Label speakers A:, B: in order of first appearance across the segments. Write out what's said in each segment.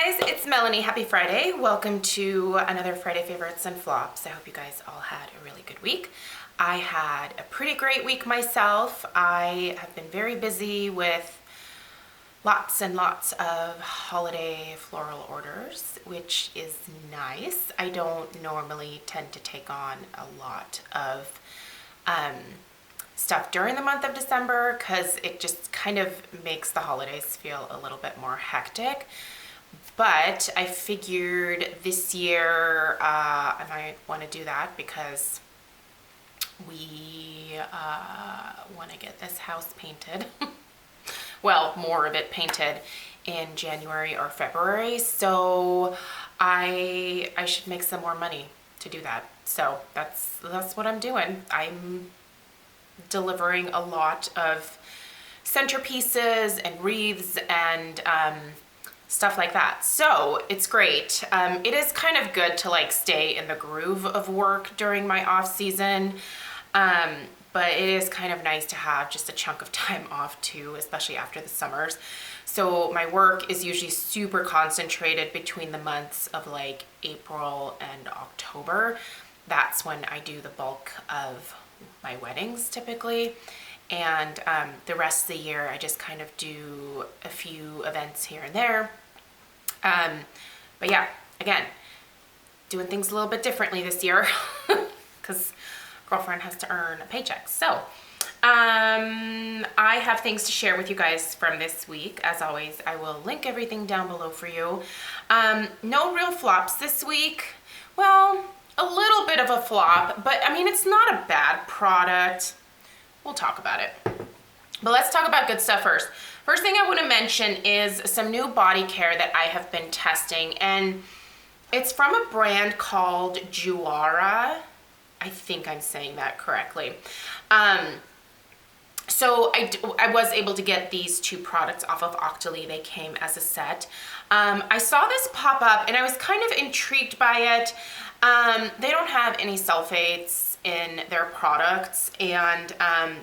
A: guys, it's Melanie. Happy Friday. Welcome to another Friday Favorites and Flops. I hope you guys all had a really good week. I had a pretty great week myself. I have been very busy with lots and lots of holiday floral orders, which is nice. I don't normally tend to take on a lot of stuff during the month of December because it just kind of makes the holidays feel a little bit more hectic. But I figured this year I might want to do that because we want to get this house painted. Well, more of it painted in January or February. So I should make some more money to do that. So that's what I'm doing. I'm delivering a lot of centerpieces and wreaths and stuff like that. So it's great. It is kind of good to like stay in the groove of work during my off season. But it is kind of nice to have just a chunk of time off too, especially after the summers. So my work is usually super concentrated between the months of like April and October. That's when I do the bulk of my weddings typically. And the rest of the year, I just kind of do a few events here and there. But yeah, again, doing things a little bit differently this year because girlfriend has to earn a paycheck. So I have things to share with you guys from this week. As always, I will link everything down below for you. No real flops this week. Well, a little bit of a flop, but I mean, it's not a bad product. We'll talk about it. But let's talk about good stuff first. First thing I want to mention is some new body care that I have been testing, and it's from a brand called Jawara. I think I'm saying that correctly. So I was able to get these two products off of Octoly. They came as a set. I saw this pop up and I was kind of intrigued by it. They don't have any sulfates in their products, and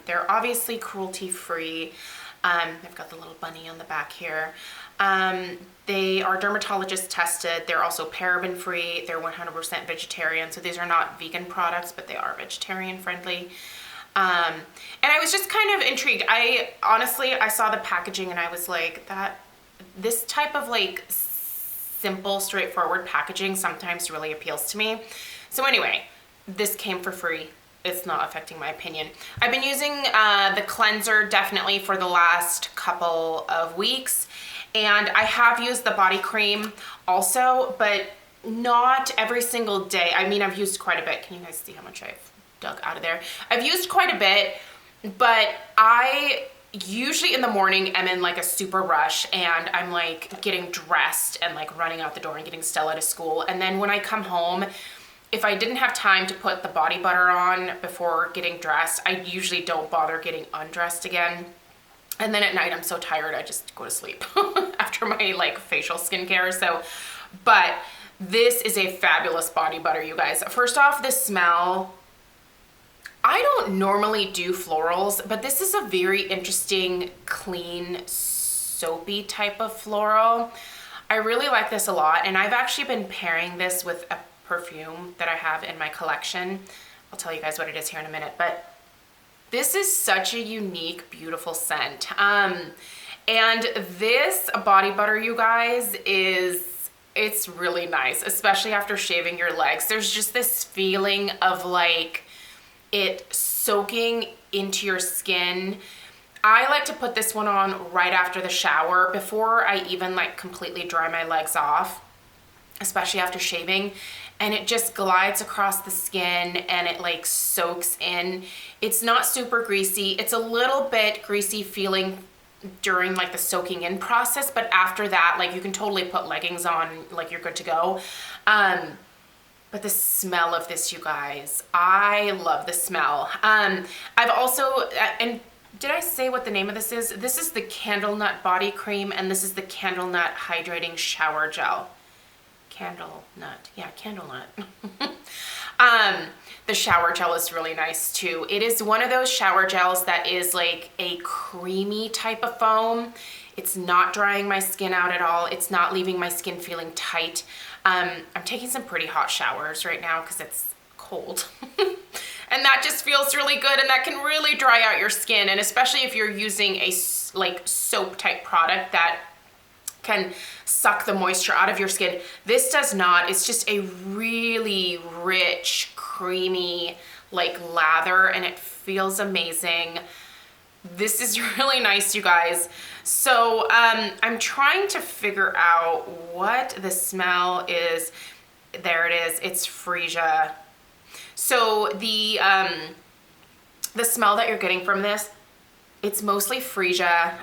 A: they're obviously cruelty free. They've got the little bunny on the back here. They are dermatologist tested. They're also paraben free. They're 100% vegetarian. So these are not vegan products, but they are vegetarian friendly. And I was just kind of intrigued. I saw the packaging and I was like, this type of like simple, straightforward packaging sometimes really appeals to me. So anyway, this came for free. It's not affecting my opinion. I've been using the cleanser definitely for the last couple of weeks. And I have used the body cream also, but not every single day. I mean, I've used quite a bit. Can you guys see how much I've dug out of there? I've used quite a bit, but I usually in the morning am in like a super rush and I'm like getting dressed and like running out the door and getting Stila to school. And then when I come home, if I didn't have time to put the body butter on before getting dressed, I usually don't bother getting undressed again. And then at night, I'm so tired, I just go to sleep after my like facial skincare. So, but this is a fabulous body butter, you guys. First off, the smell. I don't normally do florals, but this is a very interesting, clean, soapy type of floral. I really like this a lot, and I've actually been pairing this with a perfume that I have in my collection. I'll tell you guys what it is here in a minute, but this is such a unique, beautiful scent. And this body butter, you guys, it's really nice, especially after shaving your legs. There's just this feeling of like it soaking into your skin. I like to put this one on right after the shower before I even like completely dry my legs off, especially after shaving. And it just glides across the skin and it like soaks in. It's not super greasy. It's a little bit greasy feeling during like the soaking in process, but after that, like you can totally put leggings on, like you're good to go. But the smell of this, you guys, I love the smell. I've also, and did I say what the name of this is? This is the Candle Nut Body Cream, and this is the Candle Nut Hydrating Shower Gel. Candle nut. Yeah, candle nut. The shower gel is really nice too. It is one of those shower gels that is like a creamy type of foam. It's not drying my skin out at all. It's not leaving my skin feeling tight. I'm taking some pretty hot showers right now because it's cold. And that just feels really good, and that can really dry out your skin. And especially if you're using a like soap type product that can suck the moisture out of your skin. This does not. It's just a really rich, creamy, like lather, and it feels amazing. This is really nice, you guys. So I'm trying to figure out what the smell is. There it is. It's freesia. So the smell that you're getting from this, it's mostly freesia.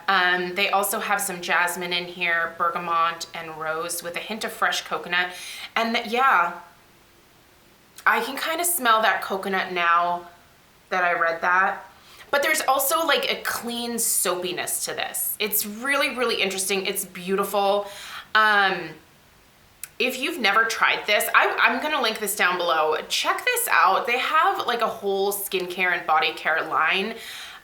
A: They also have some jasmine in here, bergamot and rose with a hint of fresh coconut. And yeah, I can kind of smell that coconut now that I read that. But there's also like a clean soapiness to this. It's really, really interesting. It's beautiful. If you've never tried this, I'm gonna link this down below. Check this out. They have like a whole skincare and body care line.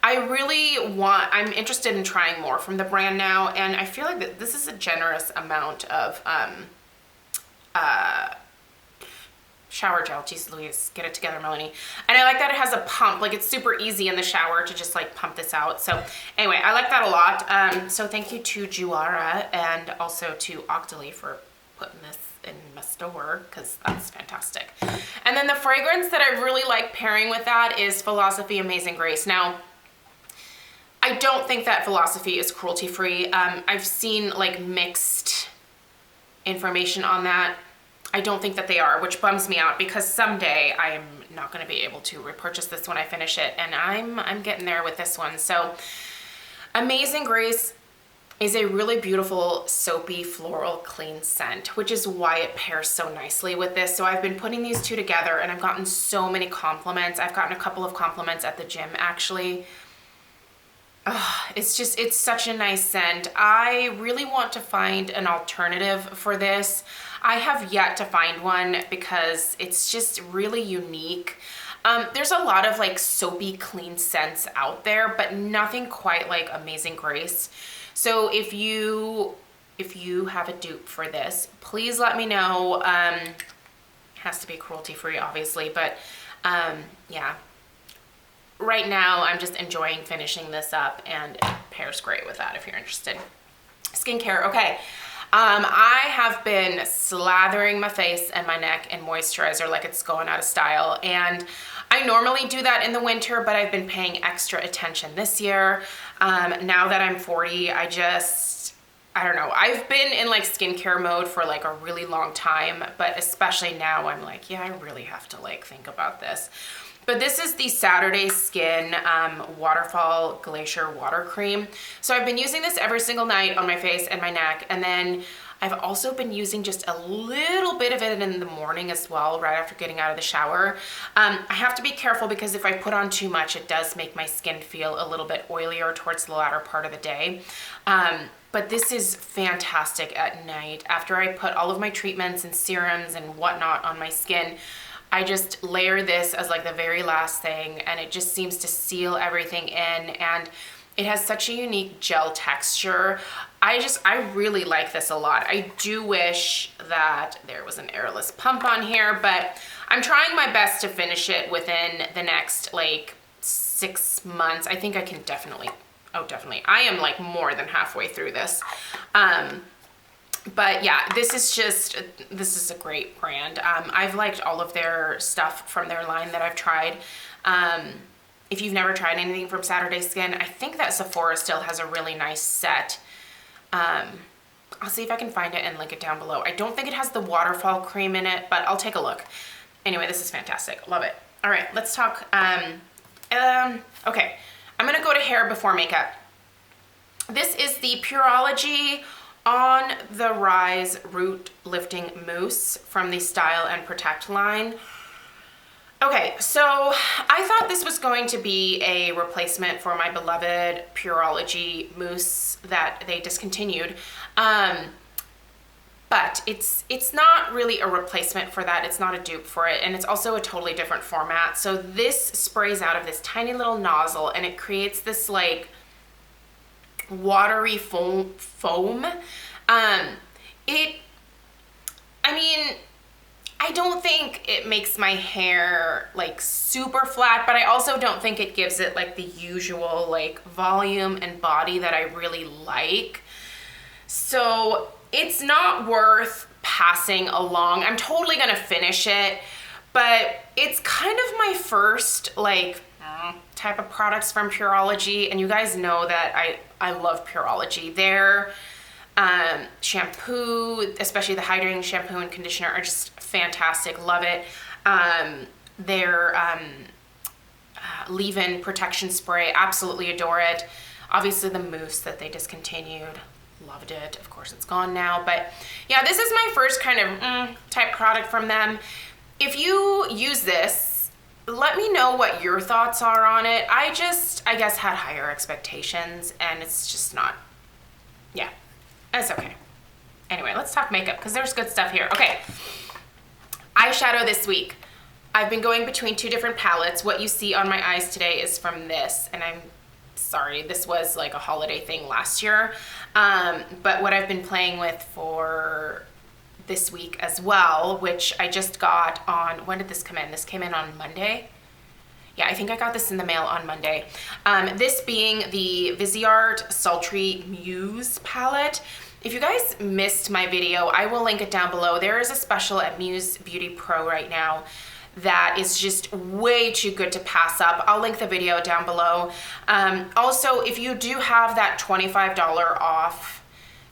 A: I'm interested in trying more from the brand now, and I feel like this is a generous amount of shower gel. Jeez Louise, get it together, Melanie. And I like that it has a pump. Like, it's super easy in the shower to just like pump this out. So anyway, I like that a lot. So thank you to Jawara and also to Octoly for putting this in my store, because that's fantastic. And then the fragrance that I really like pairing with that is Philosophy Amazing Grace. Now, I don't think that Philosophy is cruelty free. I've seen like mixed information on that. I don't think that they are, which bums me out, because someday I'm not going to be able to repurchase this when I finish it, and I'm getting there with this one. So Amazing Grace is a really beautiful soapy floral clean scent, which is why it pairs so nicely with this. So I've been putting these two together, and I've gotten so many compliments. I've gotten a couple of compliments at the gym actually. It's such a nice scent. I really want to find an alternative for this. I have yet to find one because it's just really unique. There's a lot of like soapy clean scents out there, but nothing quite like Amazing Grace. So if you have a dupe for this, please let me know. It has to be cruelty free, obviously, but yeah. Right now, I'm just enjoying finishing this up, and it pairs great with that if you're interested. Skincare, okay. I have been slathering my face and my neck in moisturizer like it's going out of style, and I normally do that in the winter, but I've been paying extra attention this year. Now that I'm 40, I don't know. I've been in like skincare mode for like a really long time, but especially now I'm like, yeah, I really have to like think about this. But this is the Saturday Skin Waterfall Glacier Water Cream. So I've been using this every single night on my face and my neck. And then I've also been using just a little bit of it in the morning as well, right after getting out of the shower. I have to be careful because if I put on too much, it does make my skin feel a little bit oilier towards the latter part of the day. But this is fantastic at night. After I put all of my treatments and serums and whatnot on my skin, I just layer this as like the very last thing, and it just seems to seal everything in, and it has such a unique gel texture. I really like this a lot. I do wish that there was an airless pump on here, but I'm trying my best to finish it within the next like 6 months. I think I can definitely, I am like more than halfway through this. But yeah, this is a great brand. I've liked all of their stuff from their line that I've tried. If you've never tried anything from Saturday Skin, I think that Sephora still has a really nice set. I'll see if I can find it and link it down below. I don't think it has the waterfall cream in it, but I'll take a look. Anyway, this is fantastic. Love it. All right, let's talk. Okay, I'm gonna go to hair before makeup. This is the Pureology On the Rise Root Lifting Mousse from the Style and Protect line. Okay, so I thought this was going to be a replacement for my beloved Pureology mousse that they discontinued. But it's not really a replacement for that. It's not a dupe for it, and it's also a totally different format. So this sprays out of this tiny little nozzle, and it creates this like watery foam. I mean, I don't think it makes my hair like super flat, but I also don't think it gives it like the usual like volume and body that I really like. So it's not worth passing along. I'm totally gonna finish it, but it's kind of my first like type of products from Pureology, and you guys know that I love Pureology. Their shampoo, especially the hydrating shampoo and conditioner, are just fantastic. Love it. Their leave-in protection spray, absolutely adore it. Obviously the mousse that they discontinued, loved it. Of course it's gone now, but yeah, this is my first kind of type product from them. If you use this, let me know what your thoughts are on it. I guess had higher expectations, and it's just not, yeah, it's okay. Anyway, let's talk makeup because there's good stuff here. Okay, eyeshadow this week. I've been going between two different palettes. What you see on my eyes today is from this, and I'm sorry, this was like a holiday thing last year, but what I've been playing with for this week as well, which I just got on, when did this come in? This came in on Monday. Yeah, I think I got this in the mail on Monday. This being the Viseart Sultry Muse palette. If you guys missed my video, I will link it down below. There is a special at Muse Beauty Pro right now that is just way too good to pass up. I'll link the video down below. Also, if you do have that $25 off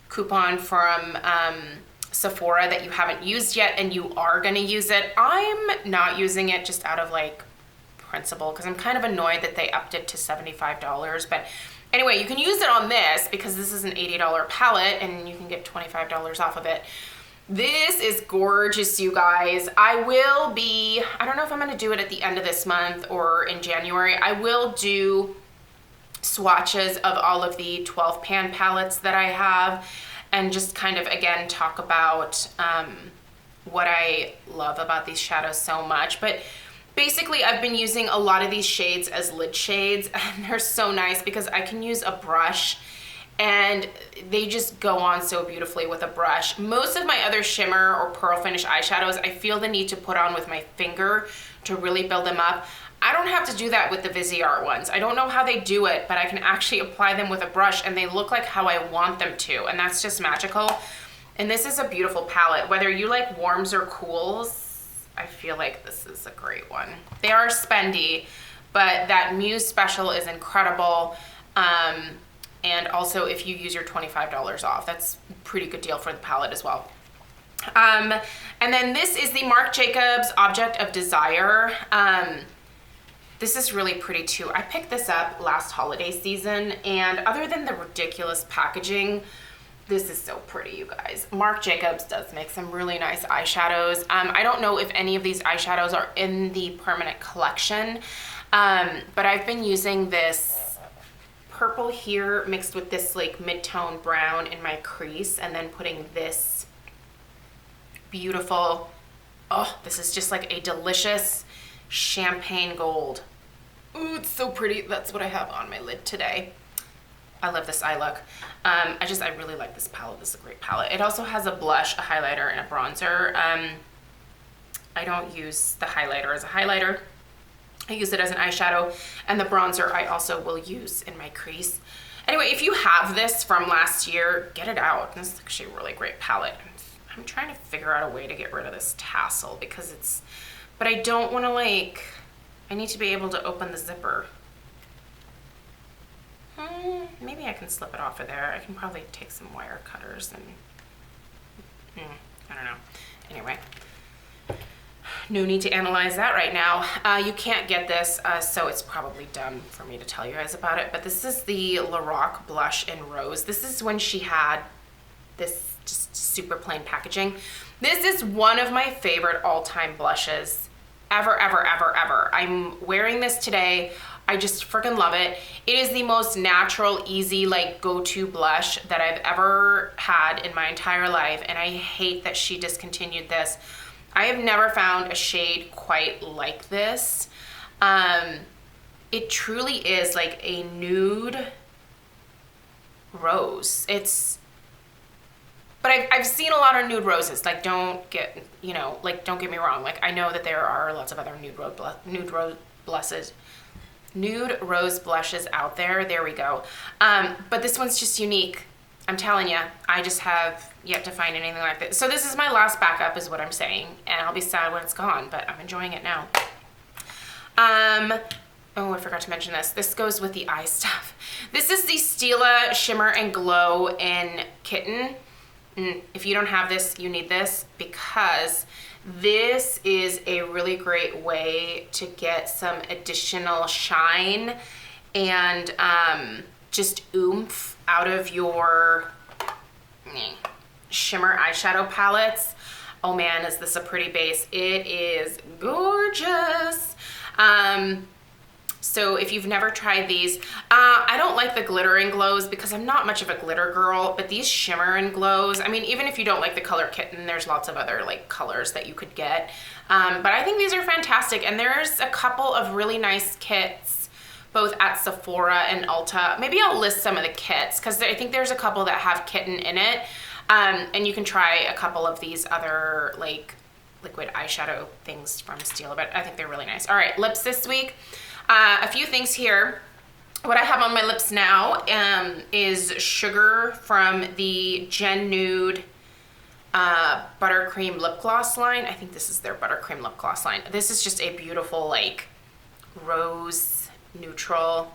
A: coupon from Sephora that you haven't used yet and you are gonna use it, I'm not using it just out of like principle because I'm kind of annoyed that they upped it to $75. But anyway, you can use it on this because this is an $80 palette and you can get $25 off of it. This is gorgeous, you guys. I don't know if I'm gonna do it at the end of this month or in January. I will do swatches of all of the 12 pan palettes that I have and just kind of, again, talk about what I love about these shadows so much. But basically, I've been using a lot of these shades as lid shades, and they're so nice because I can use a brush and they just go on so beautifully with a brush. Most of my other shimmer or pearl finish eyeshadows, I feel the need to put on with my finger to really build them up. I don't have to do that with the Viseart ones. I don't know how they do it, but I can actually apply them with a brush and they look like how I want them to, and that's just magical. And this is a beautiful palette. Whether you like warms or cools, I feel like this is a great one. They are spendy, but that Muse special is incredible. And also if you use your $25 off, that's a pretty good deal for the palette as well. And then this is the Marc Jacobs Object of Desire. This is really pretty too. I picked this up last holiday season, and other than the ridiculous packaging, this is so pretty, you guys. Marc Jacobs does make some really nice eyeshadows. I don't know if any of these eyeshadows are in the permanent collection, but I've been using this purple here mixed with this like mid-tone brown in my crease, and then putting this beautiful, oh, this is just like a delicious champagne gold. Ooh, it's so pretty. That's what I have on my lid today. I love this eye look. I really like this palette. This is a great palette. It also has a blush, a highlighter, and a bronzer. I don't use the highlighter as a highlighter. I use it as an eyeshadow, and the bronzer I also will use in my crease. Anyway, if you have this from last year, get it out. This is actually a really great palette. I'm trying to figure out a way to get rid of this tassel because it's, but I don't want to like, I need to be able to open the zipper. Maybe I can slip it off of there. I can probably take some wire cutters and, I don't know. Anyway, no need to analyze that right now. You can't get this, so it's probably dumb for me to tell you guys about it, but this is the LORAC Blush in Rose. This is when she had this just super plain packaging. This is one of my favorite all-time blushes ever, ever, ever, ever. I'm wearing this today. I just freaking love it. It is the most natural, easy, like go-to blush that I've ever had in my entire life, and I hate that she discontinued this. I have never found a shade quite like this. It truly is like a nude rose. But I've seen a lot of nude roses. Like, don't get me wrong. Like, I know that there are lots of other nude rose blushes out there. There we go. But this one's just unique. I'm telling you, I just have yet to find anything like this. So this is my last backup is what I'm saying. And I'll be sad when it's gone, but I'm enjoying it now. Oh, I forgot to mention this. This goes with the eye stuff. This is the Stila Shimmer and Glow in Kitten. If you don't have this, you need this, because this is a really great way to get some additional shine and just oomph out of your shimmer eyeshadow palettes. Oh man, is this a pretty base? It is gorgeous. So if you've never tried these, I don't like the glitter and glows because I'm not much of a glitter girl, but these shimmer and glows, I mean, even if you don't like the color Kitten, there's lots of other like colors that you could get. But I think these are fantastic, and there's a couple of really nice kits, both at Sephora and Ulta. Maybe I'll list some of the kits because I think there's a couple that have Kitten in it. And you can try a couple of these other like liquid eyeshadow things from Stila, but I think they're really nice. All right, lips this week. A few things here. What I have on my lips now is Sugar from the Gen Nude Buttercream Lip Gloss line. I think this is their Buttercream Lip Gloss line. This is just a beautiful like rose neutral.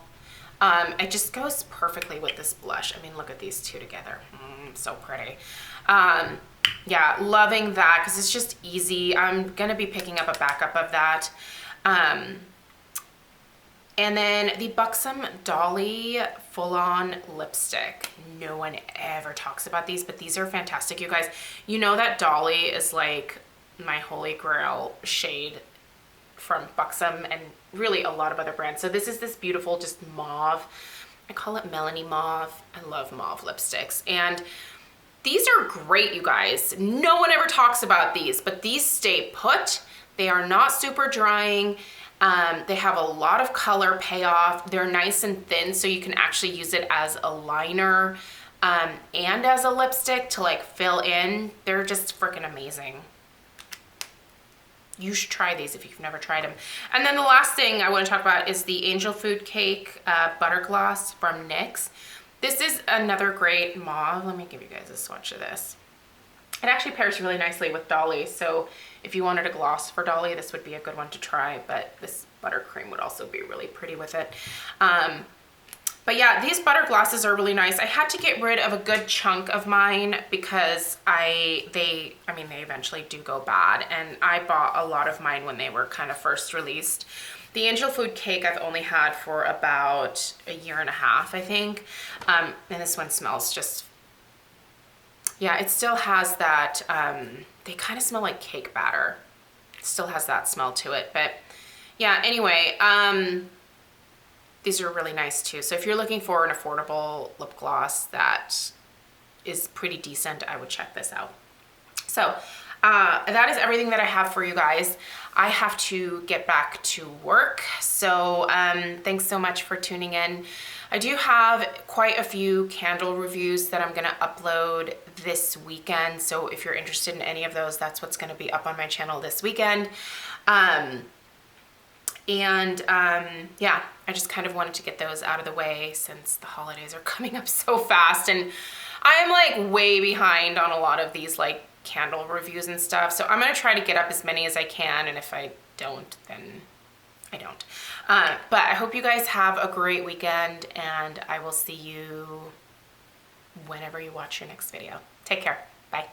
A: It just goes perfectly with this blush. I mean, look at these two together. So pretty. Yeah, loving that because it's just easy. I'm gonna be picking up a backup of that. And then the Buxom Dolly full-on lipstick. No one ever talks about these, but these are fantastic, you guys. You know that Dolly is like my holy grail shade from Buxom and really a lot of other brands. So this is this beautiful just mauve. I call it Melanie Mauve. I love mauve lipsticks. And these are great, you guys. No one ever talks about these, but these stay put. They are not super drying. They have a lot of color payoff. They're nice and thin, so you can actually use it as a liner and as a lipstick to like fill in. They're just freaking amazing. You should try these if you've never tried them. And then the last thing I want to talk about is the Angel Food Cake Butter Gloss from NYX. This is another great mauve. Let me give you guys a swatch of this. It actually pairs really nicely with Dolly, so if you wanted a gloss for Dolly, this would be a good one to try, but this buttercream would also be really pretty with it. But yeah, these butter glosses are really nice. I had to get rid of a good chunk of mine because they eventually do go bad, and I bought a lot of mine when they were kind of first released. The Angel Food Cake I've only had for about a year and a half, I think, and this one smells just, yeah, it still has that, they kind of smell like cake batter. It still has that smell to it, but yeah, anyway, these are really nice too. So if you're looking for an affordable lip gloss that is pretty decent, I would check this out. So that is everything that I have for you guys. I have to get back to work. So thanks so much for tuning in. I do have quite a few candle reviews that I'm gonna upload this weekend. So if you're interested in any of those, that's what's gonna be up on my channel this weekend. Yeah, I just kind of wanted to get those out of the way since the holidays are coming up so fast, and I am like way behind on a lot of these like candle reviews and stuff. So I'm gonna try to get up as many as I can, and if I don't, then I don't. But I hope you guys have a great weekend, and I will see you whenever you watch your next video. Take care. Bye.